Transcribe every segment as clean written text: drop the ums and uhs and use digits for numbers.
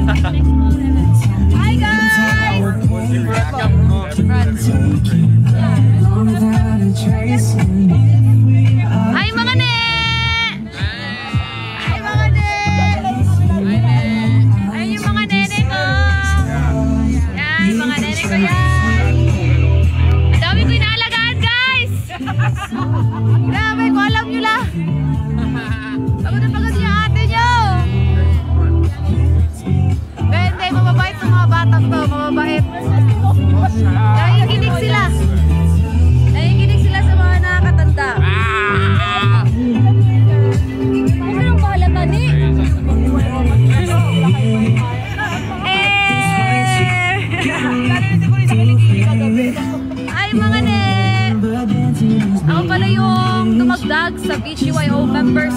Hi guys! Hi mga ne! Hi mga ne! Ay yung mga nene ko! Yan, yung mga nene ko yan! Ang dami ko inaalagaan guys! Grabe, kung alam nyo lang! Pagod na pagod yung ate nyo! Hindi, mababait ng mga batang to, mababait. Nakikinig sila. Nakikinig sila sa mga nakakatanda. Ano nang bahala ka ni? Ay mga ne! Ako pala yung tumagdag sa BGYO members.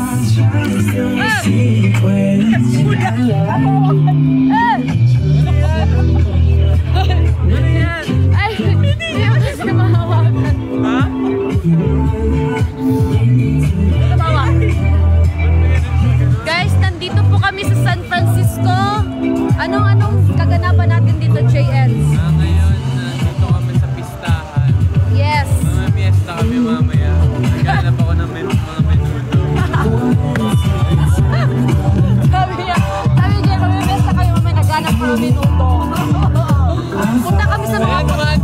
Ay, hindi ako kasi mahawakan. Ha? Tumawa. Guys, nandito po kami sa San Francisco. Anong kaganapan natin dito, JLs? Ngayon, nandito kami sa pistahan. Yes. Mga fiesta kami mamaya. Naghanap ako ng mga menudo. Sabi niya, mamimesta kami mamaya, naghanap ko ng menudo. Punta kami sa mga puti.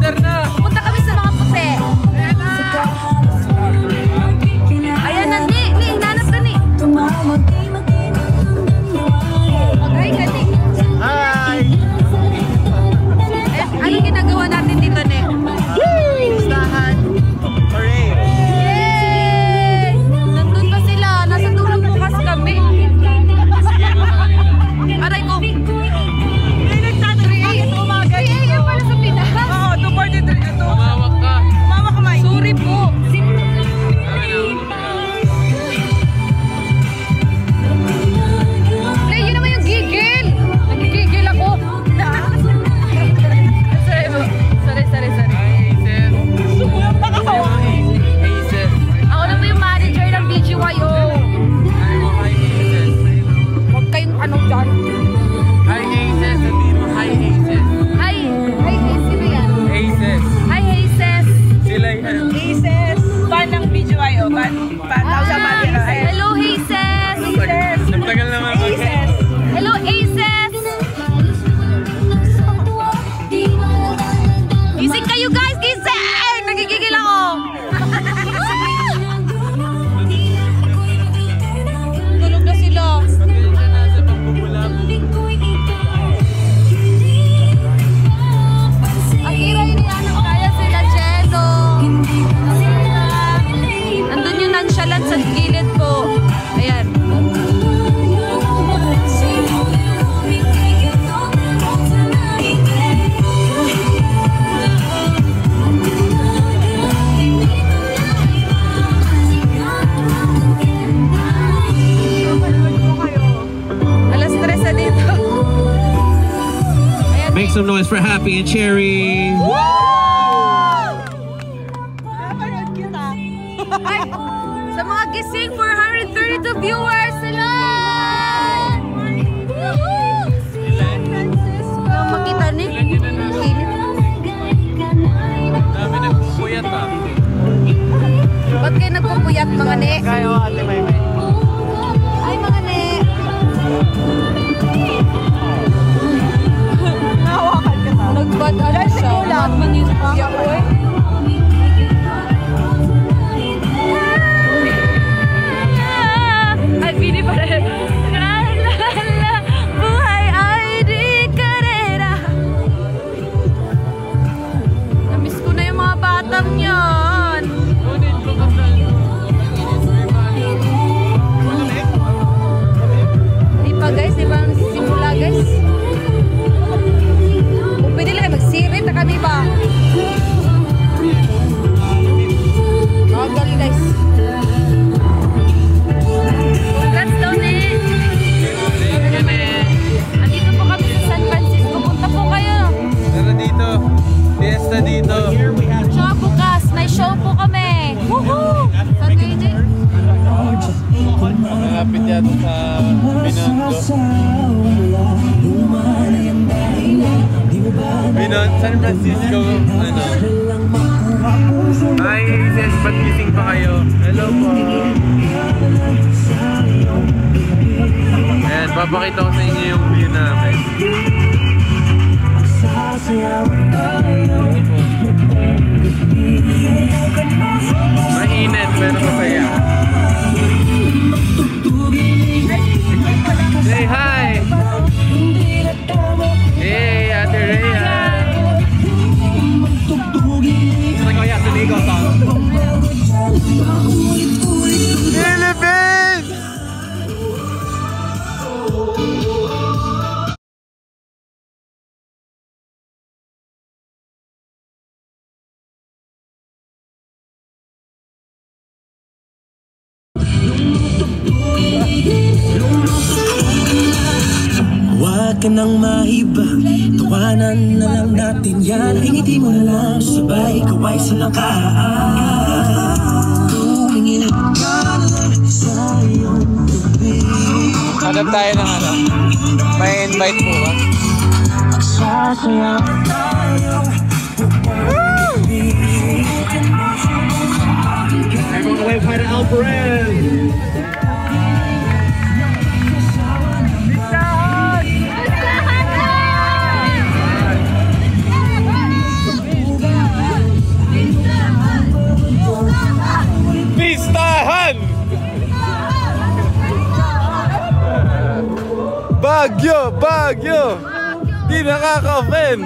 Punta kami sa mga puti. Ayan na, ni, hinanap ka ni. Mag-hi ka ni. Hi! Anong ginagawa natin dito, ni? Pistahan. Hooray! Yay! Nandun pa sila. Nasa dulang bukas kami. Aray ko. 3 AM pala sa Pinas. Oo, 2:43 ito. Tumawag ka. Mama ka, Mike. Sorry po. Play, yun naman yung gigil. Nagigigil ako. Sorry. Hi, Hazel. Sumulong pa ako. Hazel. Ako na po yung manager ng BGYO. Hi, Hazel. Huwag kayong anong dyan. Hi, Hazel. Sabihin mo, hi, Hazel. Hi, sino yan? Hazel. Hi, Hazel. Sila yan. Aces. Fan ng BGYO. Fan daw sa Manila. Hello, Hazel. Nagtagal naman mag Aces. Hello, Aces. Gising kayo guys, gising! Nagigigil ako. Tulog na sila. Pagkain ka na sa pagbubulabo. Ang ira yun yan ang kaya sila, Jello. Nandun yung nonchalant sa gilid ko. Ayan. Alas 3 na dito. Ayan. Make some noise for Happy and Cherry. Napanood kita. Ay, sa mga gising, 432 viewers sila! San Francisco! Makita ni? Dami nagpupuyat ah. Ba't kayo nagpupuyat mga ne? Kayo, Ate Maymay. Ay mga ne! Nahawakan kita. Nagbad ano siya? Batman yung siya ko eh. Ay, bini pa rin. Buhay ay di karera. Namiss ko na yung mga batang yan. Kunin ko ka sa Di pa guys, di ba nagsisimula guys? Kung pwede lang magsirit na kami ba? Magal guys. Congrats daw ne. Andito po kami sa San Francisco. Punta po kayo. Tara dito. Fiesta dito. Tsaka bukas, may show po kami. Woohoo! Saan kayo dyan? Malapit yata sa Binondo. Francisco, ano. Hi, sis, ba't gising pa kayo? Hello po. Ayan, papakita ko sa inyo yung view namin. Mainit, pero masaya. Say hi! Hey, Ate Rhea! Philippines! Huwag ka nang maibang, tawanan na lang natin yan. Ingiti mo na lang, sabay kaway silang tumingin ka na sa iyong tabi. Hanap tayo ng ano? May invite po ba? Sasaya tayo. Everyone wave hi to Alvarez. Pistahan! Bagyo! Bagyo! Di nakaka-offend!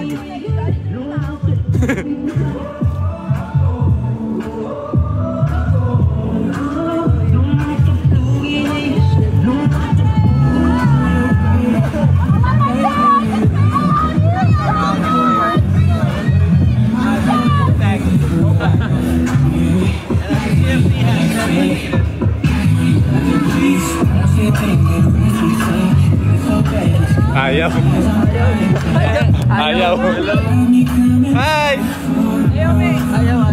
Ayaw. Ayaw. Hi! Ayaw.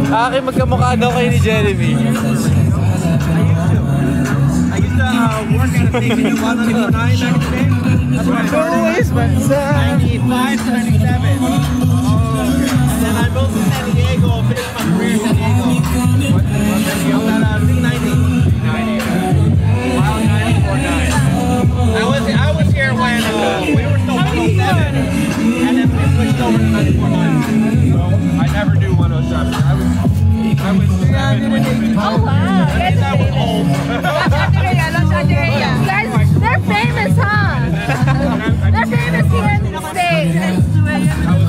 Aking magkamukha daw kayo ni Jeremy. I used to work at a station in 109 back in the day. That's where I started. 95 to 97. And then I moved to San Diego, finished my career in San Diego. I was at 390. Mile 949. I was here when we were still 107. And then we switched over to 949. So I never knew 107. I was 7 when you Oh wow! that was old. Guys, they're famous, huh? They're famous here in the States. It's not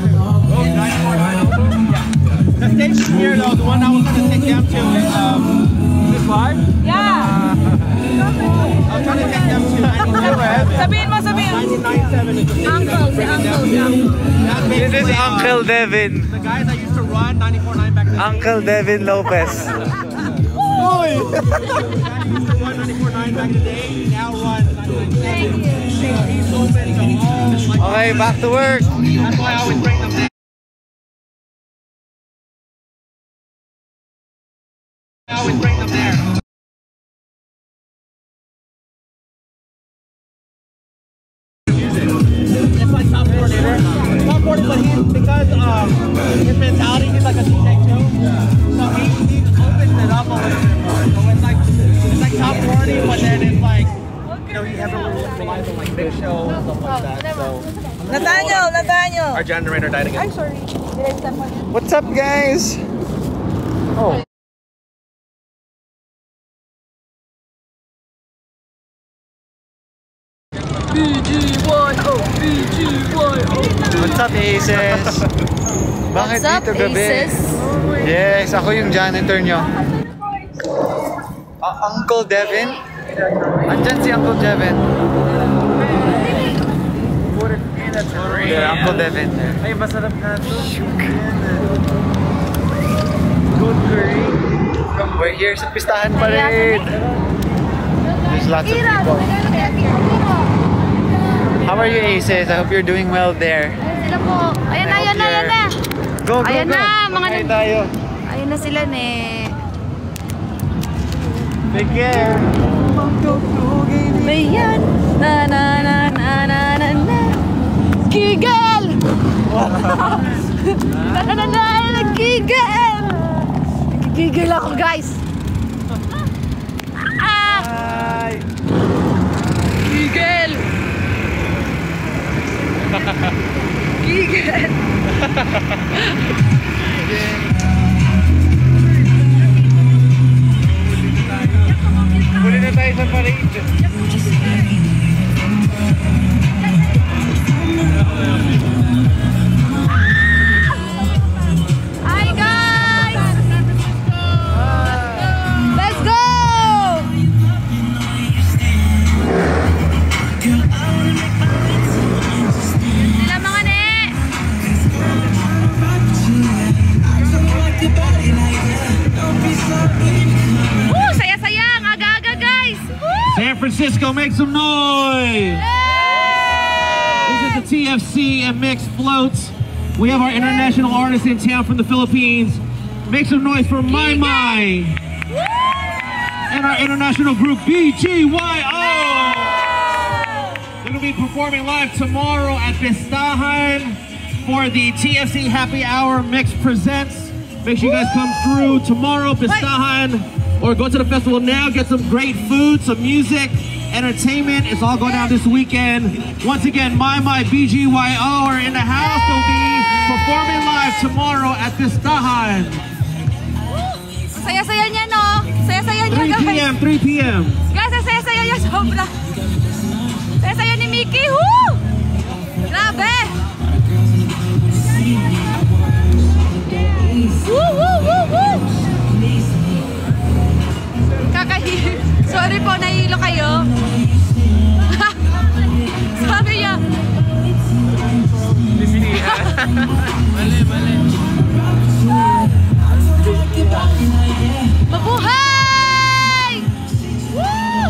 that big. Oh, 949. Yeah. The station here, though, the one I was trying to take them to is this live? Yeah. I was trying to take them to 97. Sabihin mo. 1997 is the station. This is Uncle Devin. The guys I used to run 94.9 back then. Uncle Devin Lopez. Oy! The guys used to run 94.9 back in the day, now run 997. He's open to all. Okay, back to work. That's why I always bring them there. I always bring them there. It's like Top 40. Top 40, but because his mentality, he's like a DJ too. So he opens it up a little bit more. So it's like Top 40, but then it's like, you know, he heavily relies on like big shows and stuff like that. So Nathaniel. our generator died again. I'm sorry. Did I step on you? What's up, guys? Oh. What's up, Aces? Bakit What's up, dito gabi? Aces? Yes, ako yung janitor nyo. Uncle Devin? Andyan si Uncle Devin. Yeah, Uncle Devin. Ay, masarap na ito. Good curry. We're here sa Pistahan Parade. There's lots of people. How are you, Aces? I hope you're doing well there. Ayan sila po. Ayan na, ayan na, ayan na. Go, go, Ayan go. na, mga Kain tayo. Ayan na sila, ne. Take care. Mayan. Na, na, na, na, na, na, na. Giggle! Na, na, na, na, giggle! Giggle ako, guys. Ah! Bye. Giggle! Giggle! Huli na tayo sa parade. Hi, guys! Let's go! Sila mga ne! Woo! Saya-saya! Ang aga-aga, guys! Woo! San Francisco, make some noise! This is the TFC and Mixed Floats. We have our international artists in town from the Philippines. Make some noise for My My and our international group BGYO. They're going to be performing live tomorrow at Pistahan for the TFC Happy Hour Mix Presents. Make sure you guys come through tomorrow, Pistahan, or go to the festival now, get some great food, some music, entertainment. It's all going down this weekend. Once again, My BGYO are in the house. They'll be performing live tomorrow at Pistahan. Saya-saya niya, no? Saya-saya niya, 3 guys. p.m., 3 p.m. Guys, ang saya-saya niya, sobra. Saya-saya ni Mickey, woo! Grabe! Woo, woo, woo, woo! Sorry po, nahihilo kayo. Sabi niya. Mali, mali. Mabuhay! Woo!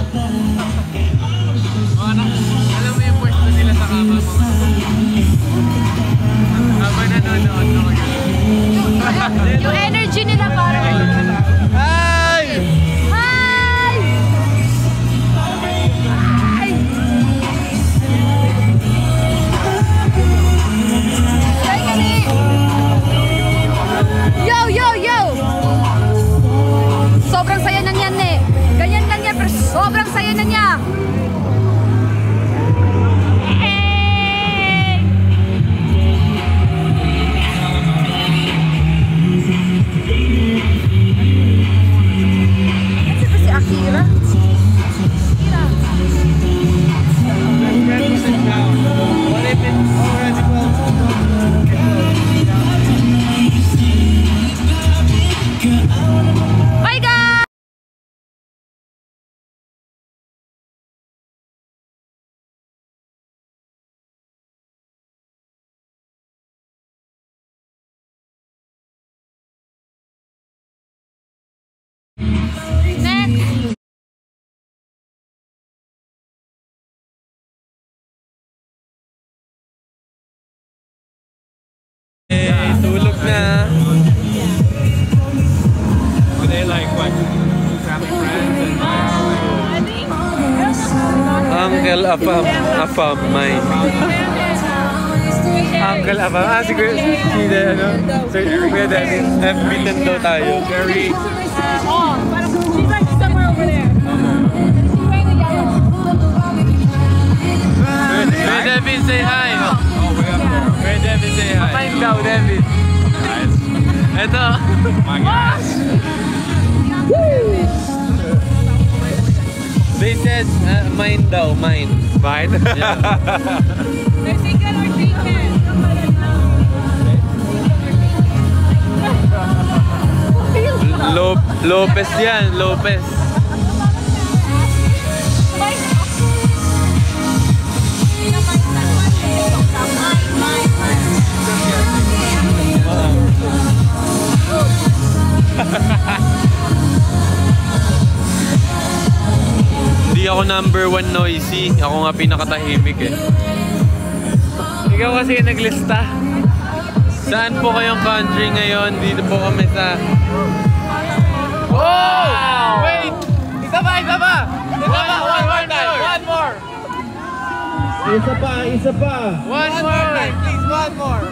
Alam mo yung pwesto nila sa kama mo. Habang nanonood ako yun. Yung energy nila parang... Hi! Hi! Hi! Hi, Kani! Yo, yo, yo! Sobrang saya na niyan, eh. Ganyan lang yan, pero sobrang saya na niya. Si Akira? What if it's already Bye, guys! Next! tulog na. Were they like what? Family friends and Uncle Afam, mine. Uncle Afam. Ah, siguro si ano? Sir Kuya Dennis. FB din daw tayo. Very... She's like somewhere over there. Kuya Devin, say hi. Kuya Devin, say hi. Papain daw, Devin. Ito. My gosh. They said, mine daw, mine. Mine? Yeah. They're single or treatment. Lopez yan, Lopez. Hindi ako #1 noisy. Ako nga pinakatahimik eh. Ikaw kasi naglista. Saan po kayong country ngayon? Dito po kami sa... Wow! Wait! Isa pa! One more! Isa pa. One more! Please, one more.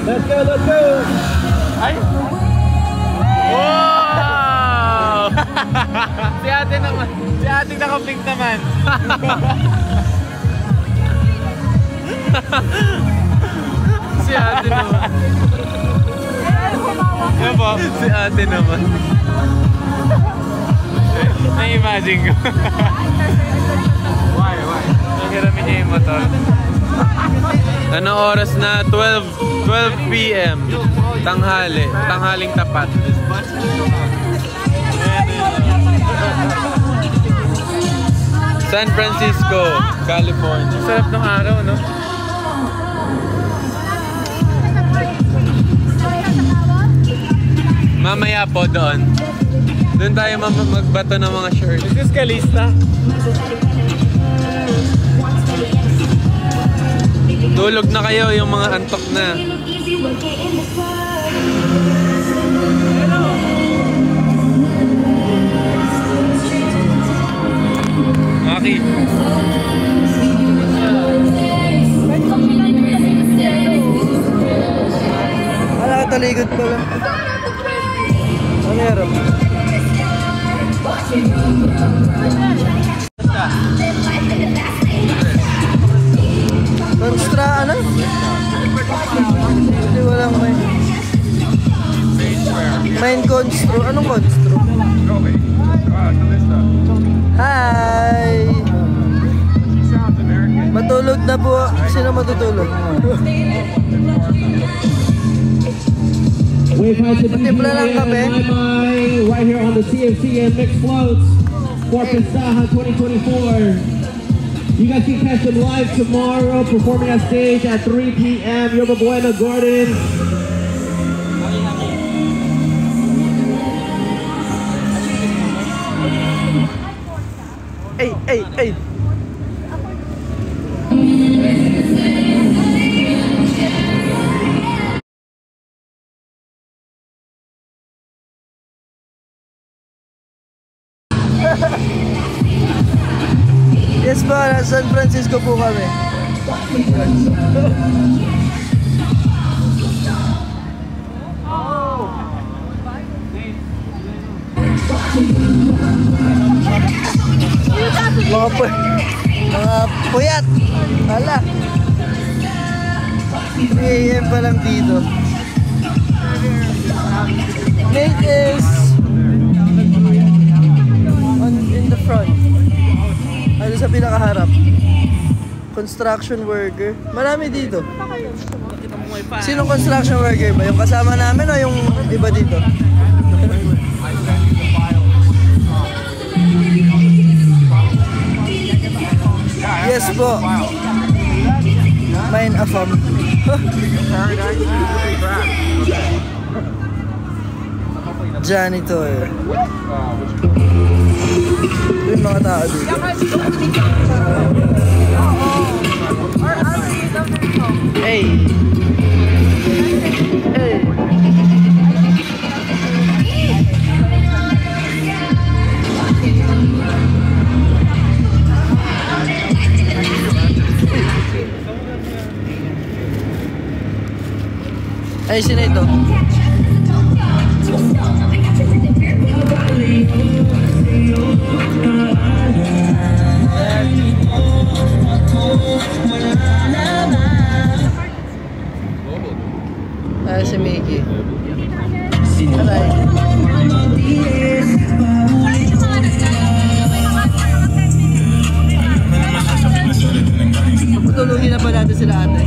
Let's go. Ay! Wow! Si ate naman. Si ate naka-pink naman. Si ate naman. Yan po, si ate naman. Na-imagine ko. Why? Nakiramin niya yung motor. Anong oras na? 12 p.m. Tanghali. Tanghaling tapat. San Francisco, California. Sarap ng araw, no? Mamaya po doon. Doon tayo magbato ng mga shirts. Is this Calista? Tulog na kayo yung mga antok na. Maki. Wala ka taligod pala. Ano meron? Ano? Hindi walang main constro. Anong constro? Hi! Matulog na po. Sino matutulog? Matimpla lang kape. Right here on the CFC and Mixed Floats for Pistaha 2024. You guys can catch them live tomorrow, performing on stage at 3 p.m. Yoba Buena Gordon. Hey! Yes po, San Francisco po kami. Mga puyat. Hala. 3 AM pa lang dito. Nate is in the front. Ano sa pinakaharap? Construction worker. Marami dito. Sinong construction worker ba? Yung kasama namin o yung iba dito? Yes po. Mine afam. Janitor. Yung mga tao dito. Hey! Ay, sino ito? Ah, si Mickey. Aray. Patulugin na pa natin sila ate.